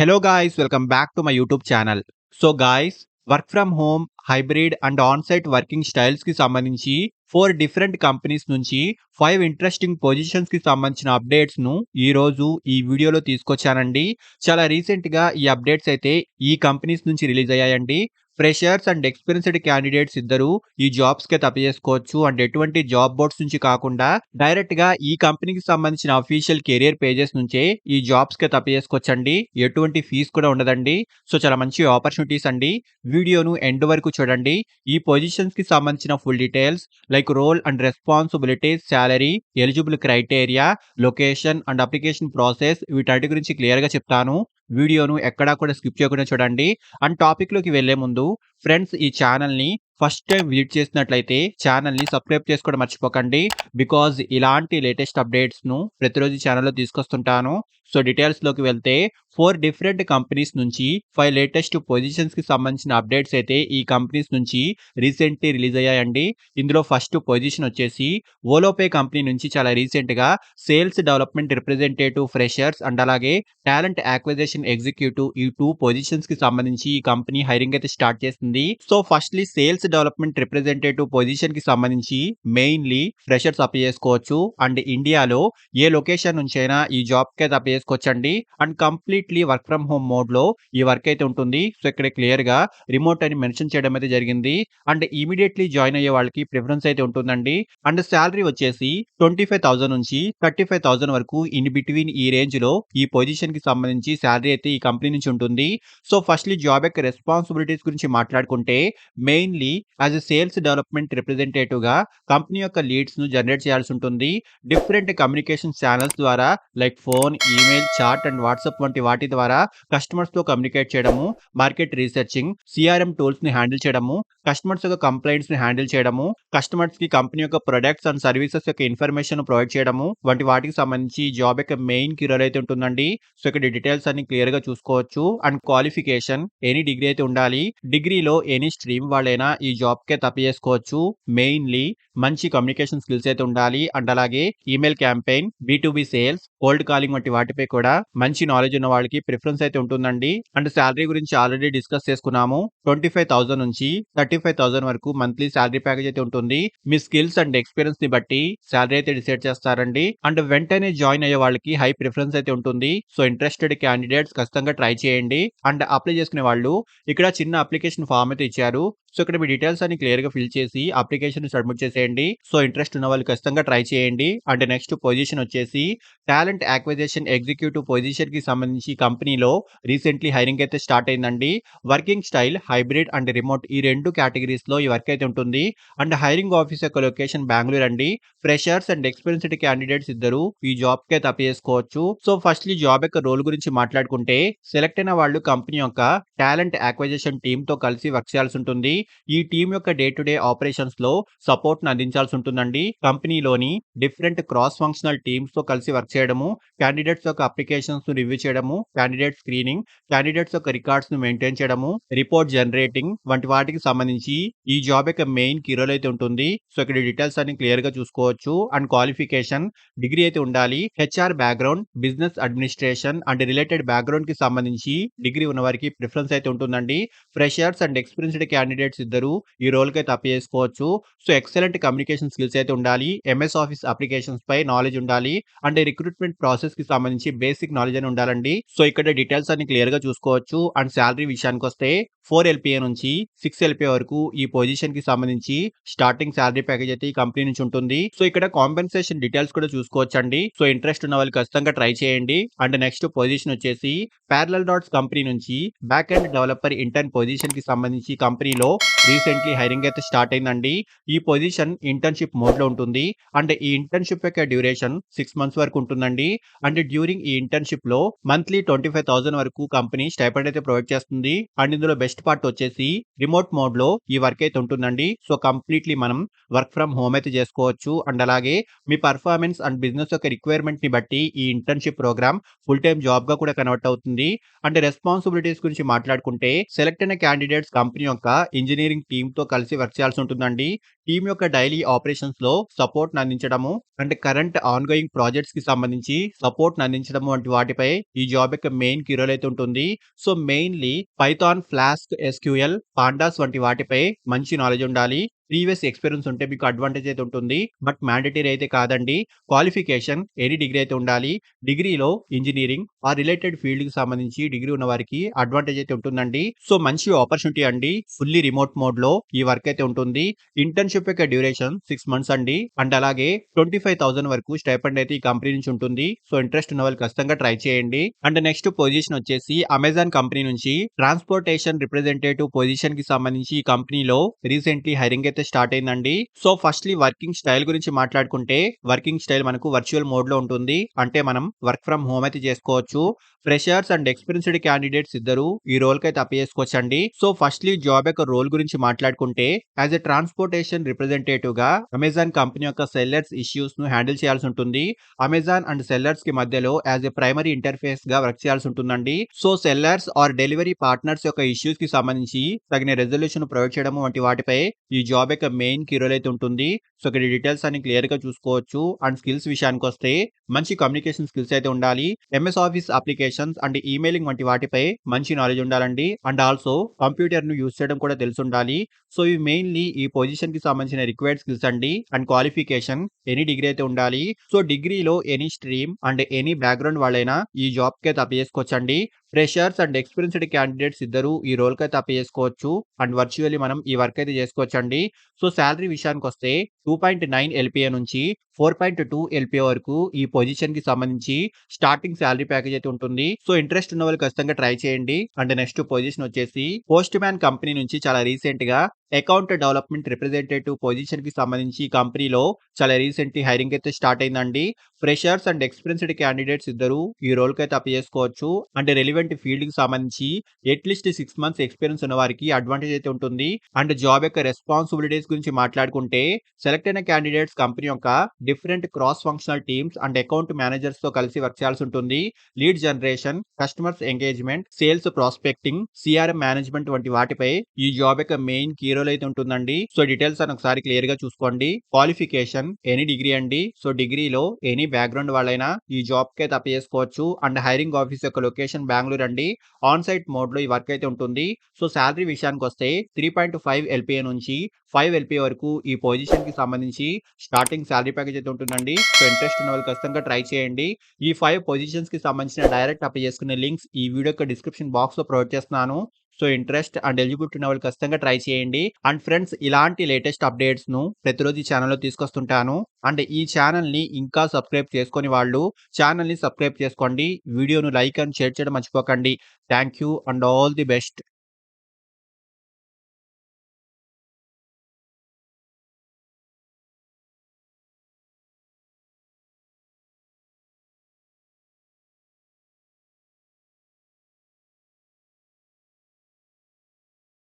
Hello guys, welcome back to my YouTube channel. So guys, work from home, hybrid and on-site working styles కి సంబంధించి 4 different companies నుంచి 5 interesting positions కి సంబంధించిన updates ను ఈ రోజు ఈ వీడియోలో తీసుకొచ్చానండి. చాలా రీసెంట్ గా ఈ అప్డేట్స్ అయితే ఈ కంపెనీస్ నుంచి రిలీజ్ అయ్యాయండి. ఫ్రెషర్స్ అండ్ ఎక్స్పీరియన్స్డ్ క్యాండిడేట్స్ ఇద్దరు ఈ జాబ్స్ కి అప్లై చేసుకోవచ్చు. అండ్ ఎటువంటి జాబ్ బోర్డ్స్ నుంచి కాకుండా డైరెక్ట్ గా ఈ కంపెనీకి సంబంధించిన అఫీషియల్ కెరియర్ పేజెస్ నుంచే ఈ జాబ్స్ కి అప్లై చేసుకోవచ్చండి. ఎటువంటి ఫీజు కూడా ఉండదండి. సో చాలా మంచి ఆపర్చునిటీస్ అండి. వీడియోను ఎండ్ వరకు చూడండి. ఈ పొజిషన్స్ కి సంబంధించిన full details like role and responsibilities, salary, eligible criteria, location and application process వీటన్నిటి గురించి క్లియర్ గా చెప్తాను. వీడియోను ఎక్కడా కూడా స్కిప్ చేయకుండా చూడండి. అండ్ టాపిక్ లోకి వెళ్లే ముందు ఫ్రెండ్స్, ఈ ఛానల్ ని ఫస్ట్ టైం విజిట్ చేసినట్లయితే ఛానల్ ని సబ్స్క్రైబ్ చేసుకోవడం మర్చిపోకండి. బికాజ్ ఇలాంటి లేటెస్ట్ అప్డేట్స్ ను ప్రతిరోజు ఛానల్లో తీసుకొస్తుంటాను. సో డీటెయిల్స్ లోకి వెళ్తే 4 డిఫరెంట్ కంపెనీస్ నుంచి 5 లేటెస్ట్ పొజిషన్స్ కి సంబంధించిన అప్డేట్స్ అయితే ఈ కంపెనీస్ నుంచి రీసెంట్లీ రిలీజ్ అయ్యాయండి. ఇందులో ఫస్ట్ పొజిషన్ వచ్చేసి వోలోపే కంపెనీ నుంచి చాలా రీసెంట్ గా sales development representative freshers and అలాగే టాలెంట్ యాక్విజిషన్ ఎగ్జిక్యూటివ్ ఈ 2 పొజిషన్స్ కి సంబంధించి ఈ కంపెనీ హైరింగ్ అయితే స్టార్ట్ చేసింది. So firstly sales development representative position కి సంబంధించి మెయిన్లీ ఫ్రెషర్స్ అప్లై చేసుకోవచ్చు. అండ్ ఇండియాలో ఏ లొకేషన్ నుంచైనా ఈ జాబ్ కి అయితే అప్లై చేసుకోవచ్చండి. And completely work from home mode లో ఈ వర్క్ అయితే ఉంటుంది. సో ఇక్కడ క్లియర్ గా రిమోట్ అని మెన్షన్ చేయడం అయితే జరిగింది. అండ్ ఇమీడియట్లీ జాయిన్ అయ్యే వాళ్ళకి ప్రిఫరెన్స్ అయితే ఉంటుందండి. అండ్ శాలరీ వచ్చేసి 25,000 నుంచి 35,000 వరకు ఇన్ బిట్వీన్ ఈ రేంజ్ లో ఈ పొజిషన్ కి సంబంధించి శాలరీ అయితే ఈ కంపెనీ నుంచి ఉంటుంది. సో ఫస్ట్లీ జాబ్ యొక్క రెస్పాన్సిబిలిటీస్ గురించి మాట్లాడుకుంటే mainly as a sales development representative గా కంపెనీ యొక్క లీడ్స్ ను జనరేట్ చేయాల్సి ఉంటుంది. డిఫరెంట్ కమ్యూనికేషన్ ఛానల్స్ ద్వారా like phone, email, chat and WhatsApp వంటి వాటి ద్వారా కస్టమర్స్ తో కమ్యూనికేట్ చేయడము, మార్కెట్ రీసెర్చింగ్, సిఆర్ఎం టూల్స్ ని హ్యాండిల్ చేయడము, కస్టమర్స్ యొక్క కంప్లైంట్స్ ని హ్యాండిల్ చేయడము, కస్టమర్స్ కి కంపెనీ యొక్క ప్రొడక్ట్స్ అండ్ సర్వీసెస్ యొక్క ఇన్ఫర్మేషన్ ప్రొవైడ్ చేయడము వంటి వాటికి సంబంధించి జాబ్ యొక్క మెయిన్ కీ రోల్ అయితే ఉంటుందండి. సో ఇక్కడ డీటెయిల్స్ అన్ని క్లియర్ గా చూసుకోవచ్చు. అండ్ క్వాలిఫికేషన్ ఎనీ డిగ్రీ అయితే ఉండాలి. డిగ్రీలో ఎనీ స్ట్రీమ్ వాళ్ళైనా ఈ జాబ్ కి అప్లై చేసుకోవచ్చు. మెయిన్లీ మంచి కమ్యూనికేషన్ స్కిల్స్ అయితే ఉండాలి. అండ్ అలాగే email campaign, B2B sales, cold calling వంటి వాటిపై కూడా మంచి నాలెడ్జ్ ఉన్న వాళ్ళకి ప్రిఫరెన్స్ అయితే ఉంటుందండి. అండ్ శాలరీ గురించి ఆల్రెడీ డిస్కస్ చేసుకున్నాము. 25,000 నుంచి 35,000 వరకు మంత్లీ శాలరీ ప్యాకేజ్ అయితే ఉంటుంది. మీ స్కిల్స్ అండ్ ఎక్స్పీరియన్స్ ని బట్టి శాలరీ అయితే డిసైడ్ చేస్తారండి. అండ్ వెంటనే జాయిన్ అయ్యే వాళ్ళకి హై ప్రిఫరెన్స్ అయితే ఉంటుంది. సో ఇంట్రెస్టెడ్ క్యాండిడేట్స్ ఖచ్చితంగా ట్రై చేయండి. అండ్ అప్లై చేసుకునే వాళ్ళు ఇక్కడ చిన్న అప్లికేషన్ ఫామ్ అయితే ఇచ్చారు. సో ఇక్కడ మీ డీటెయిల్స్ అన్ని క్లియర్ గా ఫిల్ చేసి అప్లికేషన్ సబ్మిట్ చేసేయండి. సో ఇంట్రెస్ట్ ఉన్న వాళ్ళు ఖచ్చితంగా ట్రై చేయండి. అండ్ నెక్స్ట్ పొజిషన్ వచ్చేసి టాలెంట్ యాక్విజిషన్ ఎగ్జిక్యూటివ్ పొజిషన్ కి సంబంధించి కంపెనీలో రీసెంట్లీ హైరింగ్ అయితే స్టార్ట్ అయిందండి. Working style hybrid and remote ఈ 2 కేటగిరీస్ లో ఈ వర్క్ అయితే ఉంటుంది. అండ్ హైరింగ్ ఆఫీస్ యొక్క లొకేషన్ బెంగళూరు అండి. ఫ్రెషర్స్ అండ్ ఎక్స్పీరియన్స్డ్ క్యాండిడేట్స్ ఇద్దరు ఈ జాబ్ కి అయితే అప్లై చేసుకోవచ్చు. సో ఫస్ట్లీ జాబ్ యొక్క రోల్ గురించి మాట్లాడుకుంటే సెలెక్ట్ అయిన వాళ్ళు కంపెనీ యొక్క టాలెంట్ యాక్విజిషన్ టీమ్ తో కలిసి వర్క్ చేయాల్సి ఉంటుంది. ఈ టీమ్ యొక్క డే టు డే ఆపరేషన్స్ లో సపోర్ట్ ను అందించాల్సి ఉంటుందండి. కంపెనీలోని డిఫరెంట్ క్రాస్ ఫంక్షనల్ టీమ్స్ తో కలిసి వర్క్ చేయడము, క్యాండిడేట్స్ యొక్క అప్లికేషన్స్ ను రివ్యూ చేయడము, క్యాండిడేట్ స్క్రీనింగ్, క్యాండిడేట్స్ యొక్క రికార్డ్స్ ను మెయింటైన్ చేయడము, రిపోర్ట్ జనరేటింగ్ వంటి వాటికి సంబంధించి ఈ జాబ్ యొక్క మెయిన్ కీ రోల్ అయితే ఉంటుంది. సో ఇక్కడ డీటెయిల్స్ అన్ని క్లియర్ గా చూసుకోవచ్చు. అండ్ క్వాలిఫికేషన్ డిగ్రీ అయితే ఉండాలి. HR background, business administration and related background కి సంబంధించి డిగ్రీ ఉన్న వారికి ప్రిఫరెన్స్ అయితే ఉంటుందండి. ఫ్రెషర్స్ అండ్ ఎక్స్పీరియన్స్డ్ క్యాండిడేట్స్ ఇద్దరు ఈ రోల్ కి అయితే అప్లై చేసుకోవచ్చు. సో ఎక్సలెంట్ కమ్యూనికేషన్ స్కిల్స్ అయితే ఉండాలి. ఎంఎస్ ఆఫీస్ అప్లికేషన్స్ పై నాలెడ్జ్ ఉండాలి. అండ్ రిక్రూట్మెంట్ ప్రాసెస్ కి సంబంధించి బేసిక్ నాలెడ్జ్ అని ఉండాలండి. సో ఇక్కడ డీటెయిల్స్ అన్ని క్లియర్ గా చూసుకోవచ్చు. అండ్ శాలరీ విషయానికి వస్తే 4 LPA నుంచి 6 LPA వరకు ఈ పొజిషన్ కి సంబంధించి స్టార్టింగ్ శాలరీ ప్యాకేజ్ అయితే ఈ కంపెనీ నుంచి ఉంటుంది. సో ఇక్కడ కాంపెన్సేషన్ డీటెయిల్స్ కూడా చూసుకోవచ్చండి. సో ఇంట్రెస్ట్ ఉన్న వాళ్ళు ఖచ్చితంగా ట్రై చేయండి. అండ్ నెక్స్ట్ పొజిషన్ వచ్చేసి ప్యారలల్ డాట్స్ కంపెనీ నుంచి back end developer intern position కి సంబంధించి కంపెనీలో రీసెంట్లీ హైరింగ్ అయితే స్టార్ట్ అయిందండి. ఈ పొజిషన్ ఇంటర్న్షిప్ మోడ్ లో ఉంటుంది. అండ్ ఈ ఇంటర్న్షిప్ యొక్క డ్యూరేషన్ 6 months వరకు ఉంటుందండి. అండ్ డ్యూరింగ్ ఈ ఇంటర్న్షిప్ లో మంత్లీ 25,000 వరకు కంపెనీ స్టైపెండ్ అయితే ప్రొవైడ్ చేస్తుంది. అండ్ ఇందులో బెస్ట్ పార్ట్ వచ్చేసి రిమోట్ మోడ్ లో ఈ వర్క్ అయితే ఉంటుందండి. సో కంప్లీట్లీ మనం వర్క్ ఫ్రమ్ హోమ్ అయితే చేసుకోవచ్చు. అండ్ అలాగే మీ పర్ఫార్మెన్స్ అండ్ బిజినెస్ యొక్క రిక్వైర్మెంట్ ని బట్టి ఈ internship program full time job గా కూడా కన్వర్ట్ అవుతుంది. అండ్ రెస్పాన్సిబిలిటీస్ గురించి మాట్లాడుకుంటే సెలెక్ట్ అయిన క్యాండిడేట్స్ కంపెనీ యొక్క ఇంజినీరింగ్ టీమ్‌తో కలిసి వర్క్ చేయాల్సి ఉంటుందండి. టీమ్ యొక్క డైలీ ఆపరేషన్స్‌లో సపోర్ట్‌ని అందించడము అండ్ కరెంట్ ఆన్‌గోయింగ్ ప్రాజెక్ట్స్‌కి సంబంధించి సపోర్ట్‌ని అందించడము వంటి వాటిపై ఈ జాబ్ యొక్క మెయిన్ కీ రోల్ అయితే ఉంటుంది. So, mainly Python, flask, SQL, pandas వంటి వాటిపై మంచి నాలెడ్జ్ ఉండాలి. ప్రీవియస్ ఎక్స్‌పీరియన్స్ ఉంటే మీకు అడ్వాంటేజ్ అయితే ఉంటుంది. బట్ మ్యాండేటరీ అయితే కాదండి. క్వాలిఫికేషన్ ఎనీ డిగ్రీ అయితే ఉండాలి. డిగ్రీలో ఇంజినీరింగ్ ఆ రిలేటెడ్ ఫీల్డ్‌కి సంబంధించి డిగ్రీ ఉన్న వారికి అడ్వాంటేజ్ అయితే ఉంటుందండి. సో, మంచి ఆపర్చునిటీ అండి. ఫుల్లీ రిమోట్ మోడ్‌లో ఈ వర్క్ అయితే ఉంటుంది. ఇంటర్న్‌షిప్ యొక్క డ్యూరేషన్ 6 మంత్స్ అండి. అండ్ అలాగే 25,000 వరకు స్టైపెండ్ అయితే ఈ కంపెనీ నుంచి ఉంటుంది. సో, ఇంట్రెస్ట్ ఉన్న వాళ్ళు ఖచ్చితంగా ట్రై చేయండి. అండ్ నెక్స్ట్ పొజిషన్ వచ్చేసి అమెజాన్ కంపెనీ నుంచి ట్రాన్స్‌పోర్టేషన్ రిప్రజెంటేటివ్ పొజిషన్‌కి సంబంధించి ఈ కంపెనీలో రీసెంట్‌లీ హైరింగ్ అయితే స్టార్ట్ అయిందండి. సో, ఫస్ట్‌లీ వర్కింగ్ స్టైల్ గురించి మాట్లాడుకుంటే వర్కింగ్ స్టైల్ మనకు వర్చువల్ మోడ్‌లో ఉంటుంది. అంటే మనం వర్క్ ఫ్రమ్ హోమ్ అయితే చేసుకోవచ్చు. ఫ్రెషర్స్ అండ్ ఎక్స్‌పీరియన్స్‌డ్ క్యాండిడేట్స్ ఇద్దరు ఈ రోల్‌కి అయితే అప్లై చేసుకోవచ్చండి. సో, ఫస్ట్‌లీ జాబ్ యొక్క రోల్ గురించి మాట్లాడుకుంటే యాస్ ఎ ట్రాన్స్‌పోర్టేషన్ రిప్రజెంటేటివ్‌గా అమెజాన్ కంపెనీ యొక్క సెల్లర్స్ ఇష్యూస్‌ను హ్యాండిల్ చేయాల్సి ఉంటుంది. అమెజాన్ అండ్ సెల్లర్స్‌కి మధ్యలో యాస్ ఎ ప్రైమరీ ఇంటర్ఫేస్‌గా వర్క్ చేయాల్సి ఉంటుందండి. So, sellers or delivery partners యొక్క ఇష్యూస్‌కి సంబంధించి తగిన రిజల్యూషన్ ప్రొవైడ్ చేయడం వంటి వాటిపై ఈ జాబ్ యొక్క మెయిన్ కీ రోల్ అయితే ఉంటుంది. సో, ఇక్కడ డీటెయిల్స్ అన్ని క్లియర్‌గా చూసుకోవచ్చు. అండ్ స్కిల్స్ విషయానికొస్తే మంచి కమ్యూనికేషన్ స్కిల్స్ అయితే ఉండాలి. MS office applications and emailing వంటి వాటిపై మంచి నాలెడ్జ్ ఉండాలండి. అండ్ ఆల్సో కంప్యూటర్‌ను యూజ్ చేయడం కూడా తెలిసుండాలి. సో, ఇవి మెయిన్‌లీ ఈ పొజిషన్‌కి సంబంధించిన రిక్వైర్డ్ స్కిల్స్ అండి. అండ్ క్వాలిఫికేషన్ ఎనీ డిగ్రీ అయితే ఉండాలి. సో, డిగ్రీలో any stream and any background వాళ్ళైనా ఈ జాబ్‌కి అయితే అప్లై చేసుకోవచ్చండి. ఫ్రెషర్స్ అండ్ ఎక్స్‌పీరియన్స్‌డ్ క్యాండిడేట్స్ ఇద్దరు ఈ రోల్‌కి అయితే అప్లై చేసుకోవచ్చు. అండ్ వర్చువల్లీ మనం ఈ వర్క్ అయితే చేసుకోవచ్చండి. సో, సాలరీ విషయానికొస్తే 2.9 ఎల్‌పీఏ నుంచి 4.2 ఎల్‌పీఏ వరకు ఈ పొజిషన్‌కి సంబంధించి స్టార్టింగ్ సాలరీ ప్యాకేజ్ అయితే ఉంటుంది. సో, ఇంట్రెస్ట్ ఉన్న వాళ్ళు ఖచ్చితంగా ట్రై చేయండి. అండ్ నెక్స్ట్ పొజిషన్ వచ్చేసి పోస్ట్ మ్యాన్ కంపెనీ నుంచి చాలా రీసెంట్‌గా అకౌంట్ డెవలప్‌మెంట్ రిప్రజెంటేటివ్ పొజిషన్‌కి సంబంధించి ఈ కంపెనీలో చాలా రీసెంట్‌లీ హైరింగ్ అయితే స్టార్ట్ అయిందండి. ఫ్రెషర్స్ అండ్ ఎక్స్‌పీరియన్స్‌డ్ క్యాండిడేట్స్ ఇద్దరు ఈ రోల్‌కి అయితే అప్లై చేసుకోవచ్చు. అంటే రెలెవెంట్ ఫీల్డ్‌కి సంబంధించి అట్‌లీస్ట్ 6 మంత్స్ ఎక్స్‌పీరియన్స్ ఉన్న వారికి అడ్వాంటేజ్ అయితే ఉంటుంది. అండ్ జాబ్ యొక్క రెస్పాన్సిబిలిటీస్ గురించి మాట్లాడుకుంటే సెలెక్ట్ అయిన క్యాండిడేట్స్ కంపెనీ యొక్క different cross functional teams and account మేనేజర్స్‌తో కలిసి వర్క్ చేయాల్సి ఉంటుంది. Lead generation, customers engagement, sales prospecting, CRM management వంటి వాటిపై ఈ జాబ్ యొక్క మెయిన్ కీ రోల్ అయితే ఉంటుందండి. సో, డీటెయిల్స్ అని ఒకసారి క్లియర్‌గా చూసుకోండి. క్వాలిఫికేషన్ ఎనీ డిగ్రీ అండి. సో, డిగ్రీలో ఎనీ బ్యాక్‌గ్రౌండ్ వాళ్ళైనా ఈ జాబ్‌కి అయితే అప్లై చేసుకోవచ్చు. అండ్ హైరింగ్ ఆఫీస్ యొక్క లొకేషన్ బెంగుళూరు అండి. ఆన్ సైట్ మోడ్‌లో ఈ వర్క్ అయితే ఉంటుంది. సో, సాలరీ విషయానికొస్తే 3.5 ఎల్‌పీఏ నుంచి 5 ఎల్‌పీఏ వరకు ఈ పొజిషన్‌కి సంబంధించి స్టార్టింగ్ సాలరీ ప్యాకేజ్ అయితే ఉంటుందండి. సో, ఇంట్రెస్ట్ ఉన్న వాళ్ళు ఖచ్చితంగా ట్రై చేయండి. ఈ 5 పొజిషన్స్‌కి సంబంధించిన డైరెక్ట్ అప్లై చేసుకునే లింక్స్ ఈ వీడియో యొక్క డిస్క్రిప్షన్ బాక్స్‌లో ప్రొవైడ్ చేస్తున్నాను. సో, ఇంట్రెస్ట్ అండ్ ఎలిజిబిలిటీ ఉన్న వాళ్ళు ఖచ్చితంగా ట్రై చేయండి. అండ్ ఫ్రెండ్స్, ఇలాంటి లేటెస్ట్ అప్డేట్స్‌ను ప్రతిరోజు ఈ ఛానెల్‌లో తీసుకొస్తుంటాను. అండ్ ఈ ఛానెల్‌ని ఇంకా సబ్స్క్రైబ్ చేసుకోని వాళ్ళు ఛానెల్‌ని సబ్స్క్రైబ్ చేసుకోండి. వీడియోను లైక్ అండ్ షేర్ చేయడం మర్చిపోకండి. Thank you and all the best.